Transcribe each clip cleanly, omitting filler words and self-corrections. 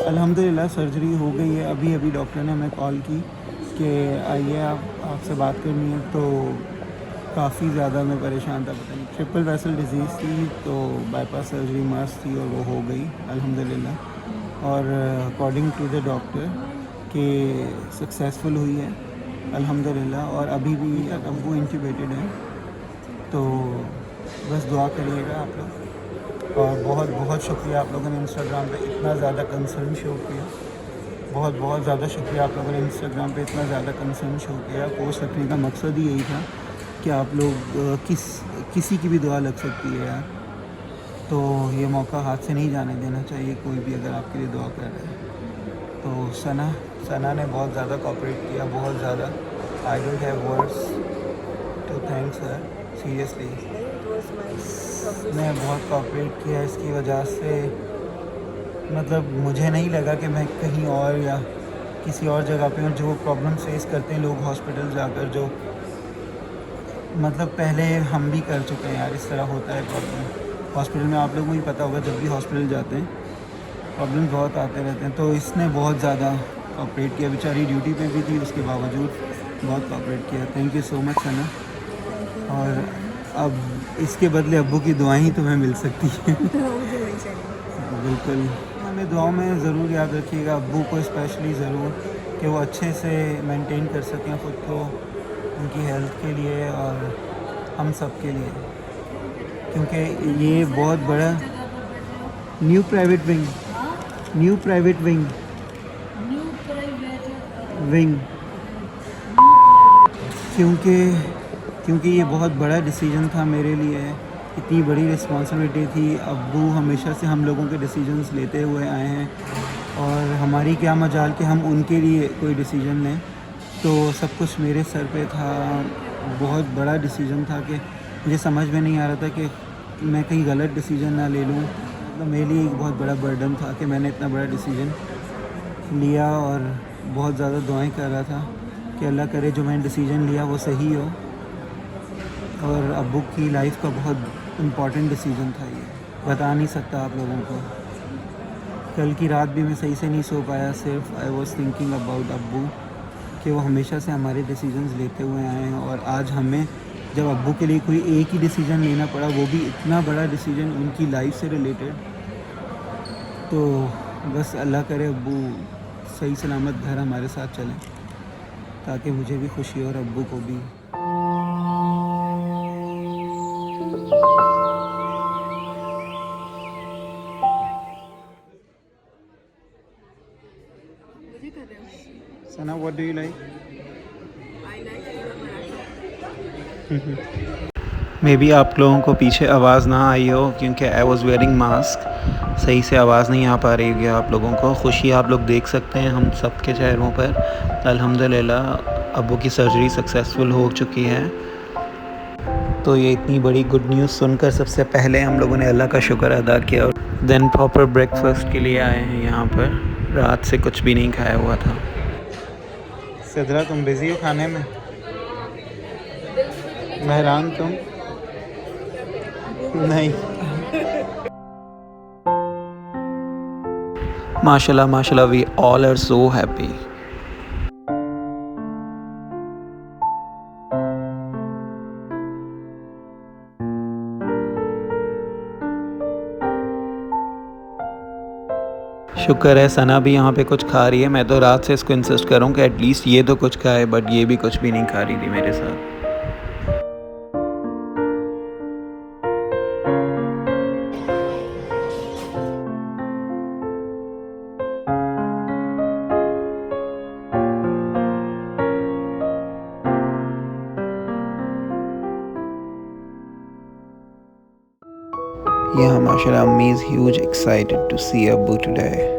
अल्हम्दुलिल्लाह सर्जरी हो गई है। अभी अभी डॉक्टर ने हमें कॉल की कि आइए आपसे बात करनी है। तो काफ़ी ज़्यादा मैं परेशान था, पता नहीं ट्रिपल वेसल डिजीज़ थी, तो बाईपास सर्जरी मस्त थी और वो हो गई अल्हम्दुलिल्लाह। और अकॉर्डिंग टू द डॉक्टर कि सक्सेसफुल हुई है अल्हम्दुलिल्लाह। और अभी भी अब्बू इंट्यूबेटेड है, तो बस दुआ करिएगा आप लोग। और बहुत बहुत शुक्रिया आप लोगों ने इंस्टाग्राम पे इतना ज़्यादा कंसर्न शो किया। बहुत बहुत ज़्यादा शुक्रिया आप लोगों ने इंस्टाग्राम पे इतना ज़्यादा कंसर्न शो किया। पोस्ट रखने का मकसद ही यही था कि आप लोग किसी की भी दुआ लग सकती है यार, तो ये मौका हाथ से नहीं जाने देना चाहिए कोई भी अगर आपके लिए दुआ कर रहा है। तो सना ने बहुत ज़्यादा कोऑपरेट किया, बहुत ज़्यादा। I don't have words to thanks her, seriously. मैं बहुत कोऑपरेट किया, इसकी वजह से मतलब मुझे नहीं लगा कि मैं कहीं और या किसी और जगह पे हूँ। जो प्रॉब्लम फेस करते हैं लोग हॉस्पिटल जाकर, जो मतलब पहले हम भी कर चुके हैं यार, इस तरह होता है प्रॉब्लम हॉस्पिटल में। आप लोगों को ही पता होगा, जब भी हॉस्पिटल जाते हैं प्रॉब्लम बहुत आते रहते हैं। तो इसने बहुत ज़्यादा कोऑपरेट किया, बेचारी ड्यूटी पे भी थी, उसके बावजूद बहुत कोऑपरेट किया। थैंक यू सो मच सना। और अब इसके बदले अब्बू की दुआएं तुम्हें मिल सकती हैं। बिल्कुल, हमें दुआओं में ज़रूर याद रखिएगा अब्बू को स्पेशली ज़रूर, कि वो अच्छे से मेंटेन कर सकें ख़ुद को, उनकी हेल्थ के लिए और हम सब के लिए, क्योंकि ये बहुत बड़ा न्यू प्राइवेट विंग क्योंकि ये बहुत बड़ा डिसीजन था मेरे लिए। इतनी बड़ी रिस्पॉन्सिबिलिटी थी। अब्बू हमेशा से हम लोगों के डिसीजंस लेते हुए आए हैं, और हमारी क्या मजाल कि हम उनके लिए कोई डिसीजन लें। तो सब कुछ मेरे सर पे था। बहुत बड़ा डिसीजन था कि मुझे समझ में नहीं आ रहा था कि मैं कहीं गलत डिसीजन ना ले लूँ। मतलब मेरे लिए एक बहुत बड़ा बर्डन था कि मैंने इतना बड़ा डिसीजन लिया, और बहुत ज़्यादा दुआएं कर रहा था कि अल्लाह करे जो मैंने डिसीजन लिया वो सही हो। और अब्बू की लाइफ का बहुत इम्पॉर्टेंट डिसीजन था ये, बता नहीं सकता आप लोगों को। कल की रात भी मैं सही से नहीं सो पाया, सिर्फ आई वॉज थिंकिंग अबाउट अब्बू, कि वो हमेशा से हमारे डिसीजंस लेते हुए आए हैं। और आज हमें जब अब्बू के लिए कोई एक ही डिसीजन लेना पड़ा, वो भी इतना बड़ा डिसीजन उनकी लाइफ से रिलेटेड, तो बस अल्लाह करे अब्बू सही सलामत घर हमारे साथ चलें, ताकि मुझे भी खुशी हो और अब्बू को भी। Sana, what do you like? I like may be आप लोगों को पीछे आवाज़ ना आई हो, क्योंकि आई वॉज़ वेयरिंग मास्क। सही से आवाज़ नहीं आ पा रही होगी आप लोगों को। खुशी आप लोग देख सकते हैं हम सब के चेहरों पर। अल्हम्दुलिल्लाह अब्बू की सर्जरी सक्सेसफुल हो चुकी है। तो ये इतनी बड़ी गुड न्यूज़ सुनकर सबसे पहले हम लोगों ने अल्लाह का शुक्र अदा किया, और देन प्रॉपर ब्रेकफास्ट के लिए आए हैं यहाँ पर। रात से कुछ भी नहीं खाया हुआ था। सिद्रा, तुम बिज़ी हो खाने में? मेहरान तुम? नहीं। माशाल्लाह माशाल्लाह, we all are so happy. शुक्र है सना भी यहाँ पे कुछ खा रही है। मैं तो रात से इसको इंसिस्ट कर रहा हूँ कि एटलीस्ट ये तो कुछ खाए, बट ये भी कुछ भी नहीं खा रही थी मेरे साथ। Yeah, mashallah, Ammi is huge excited to see Abbu today.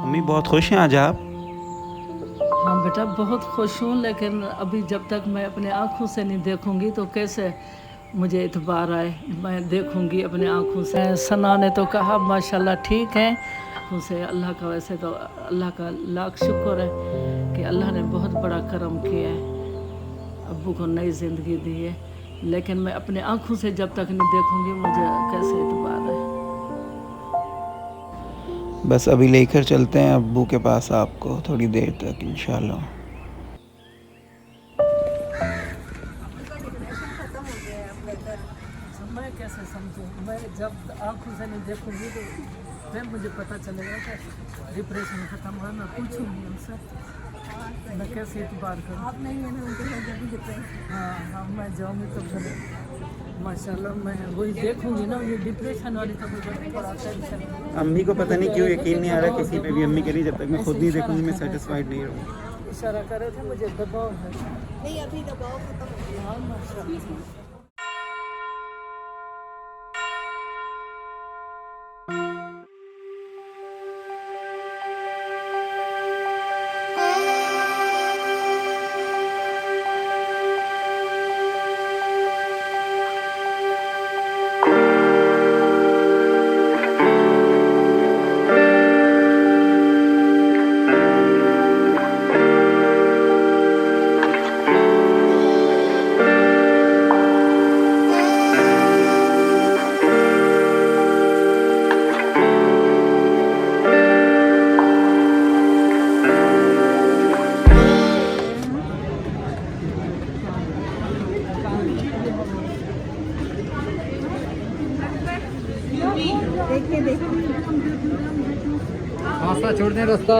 Mummy बहुत खुश हैं आज आप? हाँ बेटा, बहुत खुश हूँ, लेकिन अभी जब तक मैं अपने आँखों से नहीं देखूँगी तो कैसे मुझे इतबार आए। मैं देखूँगी अपने आँखों से। सना ने तो कहा माशाल्लाह ठीक है, आँखों से अल्लाह का, वैसे तो अल्लाह का लाख शुक्र है कि अल्लाह ने बहुत बड़ा करम किया है, अब्बू को नई ज़िंदगी दी है। लेकिन मैं अपने आँखों से जब तक नहीं देखूँगी मुझे कैसे इतबार है। बस अभी लेकर चलते हैं अब्बू के पास आपको थोड़ी देर तक इंशाल्लाह। मैं कैसे समझूँ? मैं जब आँखों से नहीं देखूँगी तो फिर मुझे पता चलेगा कि डिप्रेशन खत्म हुआ। मैं पूछूँगी उनसे, मैं कैसे इतबार करूँ? आप नहीं है ना उनके साथ जल्दी डिप्रेशन। हाँ हाँ, मैं जाऊँगी तो फिर माशाल्लाह मैं वही देखूँगी ना, ये डिप्रेशन वाली तो मुझे थोड़ा टेंशन। अम्मी को पता नहीं क्यों यकीन नहीं आ रहा किसी पे भी। अम्मी कह रही जब तक मैं खुद नहीं देखूंगी मैं सेटिस्फाइड नहीं रहूँगी। इशारा कर रहे थे मुझे दबाव है। नहीं, अभी दबाव खत्म हो गया। हाँ माशाल्लाह। रास्ता छोड़ दें, रास्ता।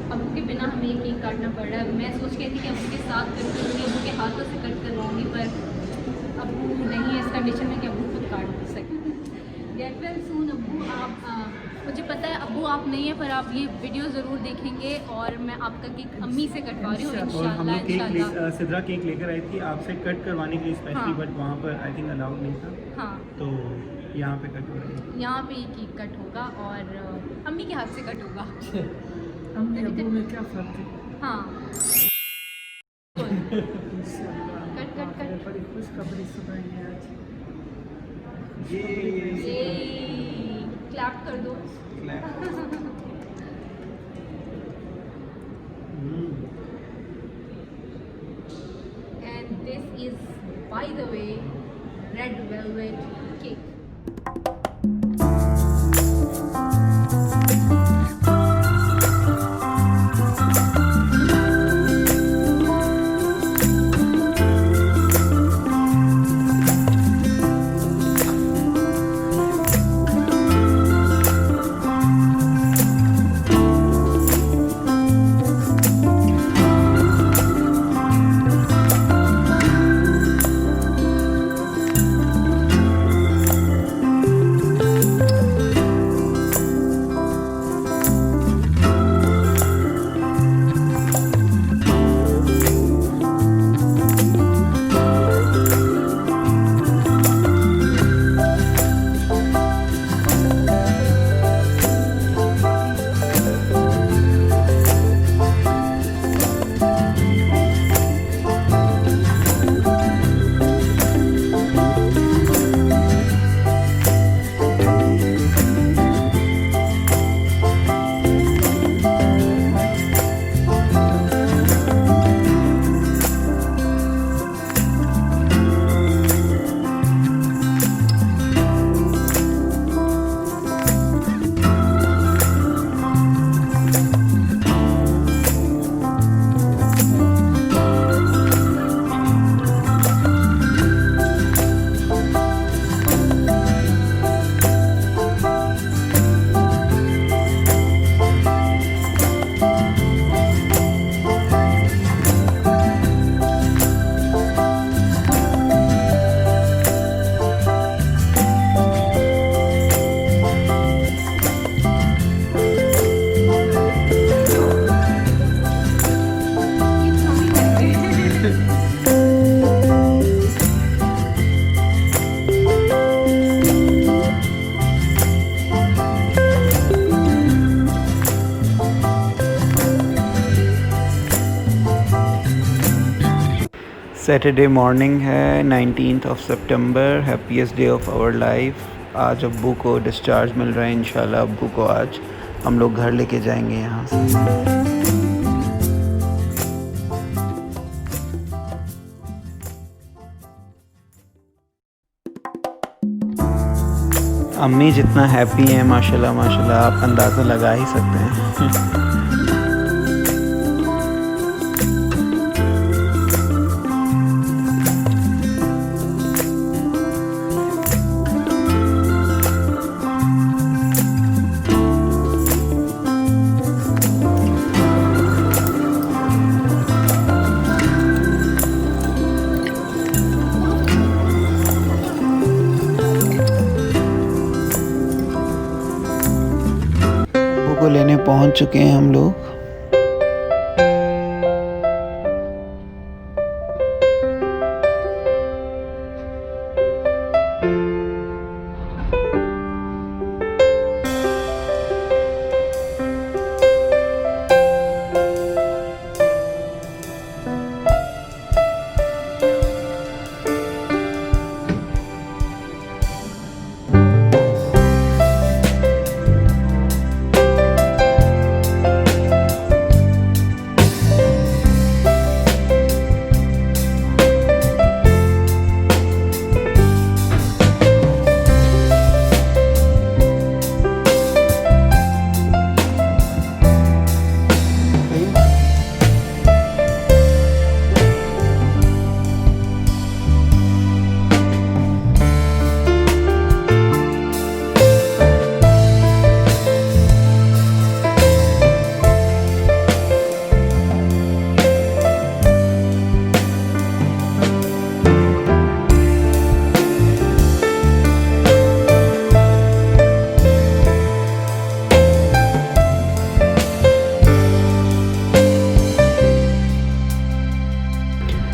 अबू के बिना हमें ये केक काटना पड़ रहा है। मैं सोच रही थी कि अबू के साथ कट करूँगी, अबू के हाथों से कट करवाऊँगी, पर अबू नहीं है इस कंडीशन में कि अबू खुद काट सके। Get well soon Abu. मुझे पता है अबू आप नहीं है, पर आप ये वीडियो ज़रूर देखेंगे और मैं आपका केक अम्मी से कटवा रही हूँ और हम इंशाल्लाह। लोग केक सिद्रा केक लेकर आई थी आपसे कट करवाने के लिए स्पेशली, हाँ। बट वहाँ पर आई थिंक अलाउड नहीं था, हाँ, तो यहाँ पे कट हो रही है। यहाँ पे ये केक कट होगा और अम्मी के हाथ से कट होगा। अम्मी अब्बू में क्या फ़र्क है? हाँ, इंशाल्लाह। Cut cut cut. बड़ी खुशखबरी सुनाई है आज। ये क्लैप कर दो। And this is, by the way, red velvet cake. Saturday morning है 19th ऑफ सितंबर, happiest day of our life. आज अब्बू को डिस्चार्ज मिल रहा है। इंशाल्लाह अब्बू को आज हम लोग घर लेके जाएंगे यहाँ से। अम्मी जितना हैप्पी हैं माशाल्लाह माशाल्लाह, आप अंदाज़ा लगा ही सकते हैं। को लेने पहुंच चुके हैं हम लोग।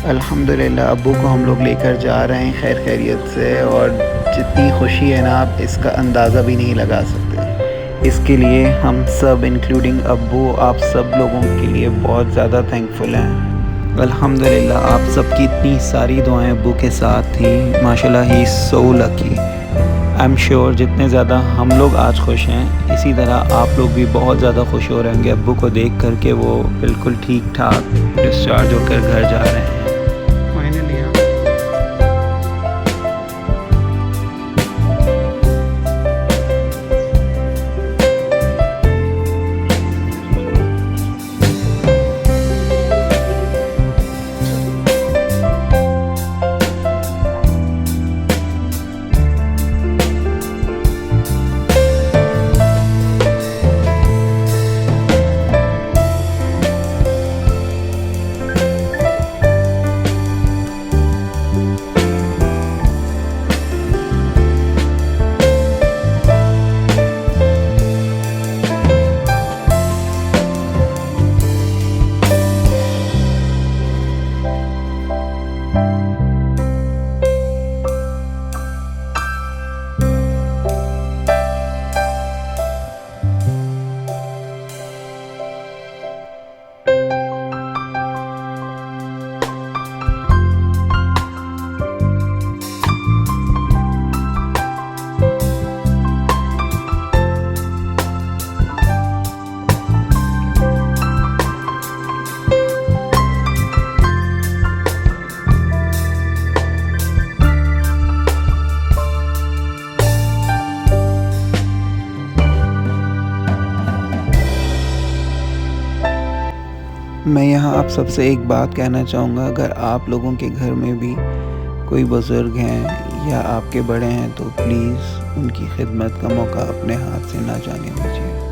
अल्हम्दुलिल्लाह अब्बू को हम लोग लेकर जा रहे हैं खैर खैरियत से, और जितनी खुशी है ना आप इसका अंदाज़ा भी नहीं लगा सकते। इसके लिए हम सब इंक्लूडिंग अब्बू, आप सब लोगों के लिए बहुत ज़्यादा थैंकफुल हैं। अल्हम्दुलिल्लाह आप सबकी इतनी सारी दुआएं अब्बू के साथ थी। माशाल्लाह ही so lucky. I am sure जितने ज़्यादा हम लोग आज खुश हैं, इसी तरह आप लोग भी बहुत ज़्यादा खुश हो रहे होंगे अब्बू को देख कर के वो बिल्कुल ठीक ठाक डिस्चार्ज होकर घर जा रहे हैं। मैं यहाँ आप सबसे एक बात कहना चाहूँगा, अगर आप लोगों के घर में भी कोई बुज़ुर्ग हैं या आपके बड़े हैं तो प्लीज़ उनकी खिदमत का मौका अपने हाथ से ना जाने दीजिए।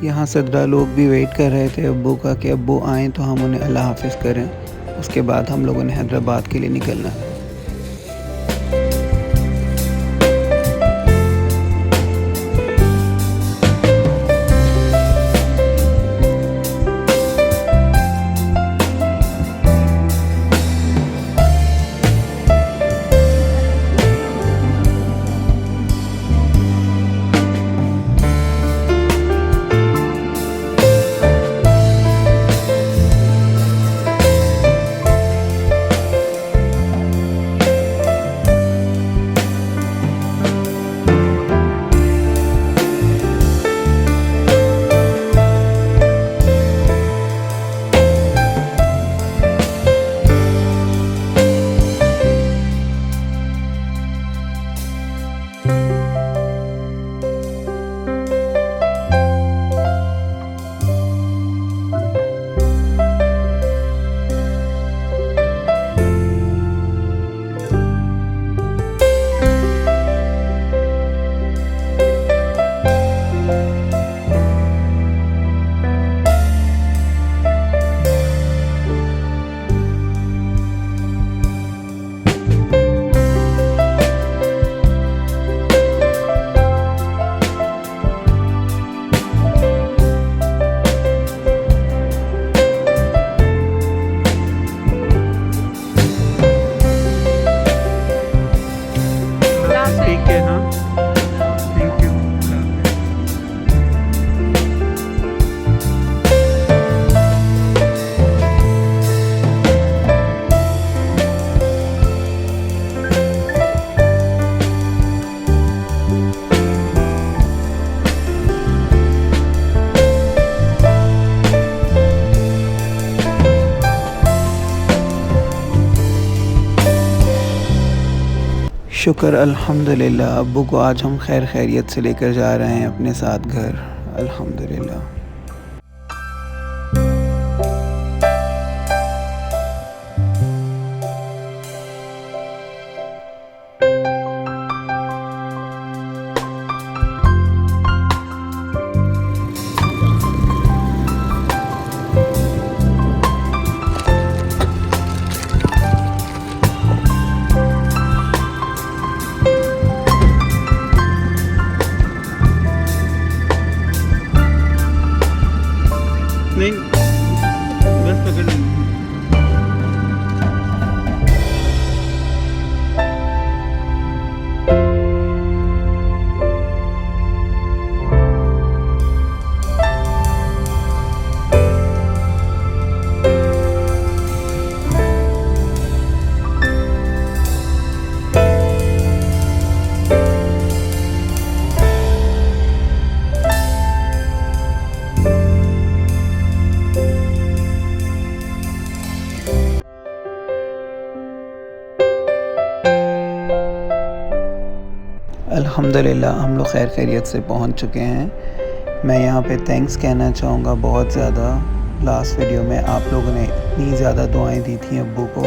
यहाँ सदरा लोग भी वेट कर रहे थे अब्बू का कि अब्बू आएँ तो हम उन्हें अल्लाह हाफ़िज़ करें। उसके बाद हम लोगों ने हैदराबाद के लिए निकलना। ठीक है, हाँ, थैंक यू। शुक्र अल्हम्दुलिल्लाह, अब्बू को आज हम खैर खैरियत से लेकर जा रहे हैं अपने साथ घर, अल्हम्दुलिल्लाह। नहीं, बस पकड़ लो। अल्हम्दुलिल्लाह हम लोग खैर खैरियत से पहुंच चुके हैं। मैं यहाँ पे थैंक्स कहना चाहूँगा बहुत ज़्यादा। लास्ट वीडियो में आप लोगों ने इतनी ज़्यादा दुआएं दी थी अब्बू को।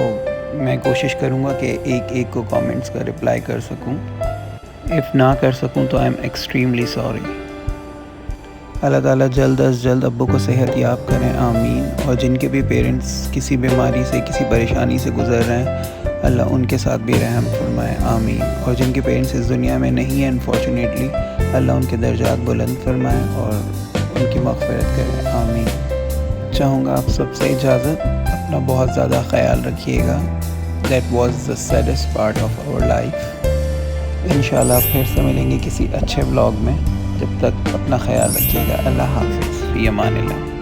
मैं कोशिश करूँगा कि एक एक को कमेंट्स का रिप्लाई कर सकूँ। इफ़ ना कर सकूँ तो आई एम एक्सट्रीमली सॉरी। अल्लाह ताला जल्द अज़ जल्द अब्बू को सेहत याब करें, आमीन। और जिनके भी पेरेंट्स किसी बीमारी से, किसी परेशानी से गुज़र रहे हैं, अल्लाह उनके साथ भी रहम फरमाए, आमीन। और जिनके पेरेंट्स इस दुनिया में नहीं हैं अनफॉर्चुनेटली, अल्लाह उनके दर्जात बुलंद फरमाए और उनकी मग़फ़िरत करे, आमीन। चाहूँगा आप सबसे इजाज़त, अपना बहुत ज़्यादा ख़याल रखिएगा। That was the saddest part of our life. इंशाल्लाह फिर से मिलेंगे किसी अच्छे व्लॉग में। जब तक अपना ख्याल रखिएगा। अल्लाह हाफ़िज़, फ़ी अमानिल्लाह।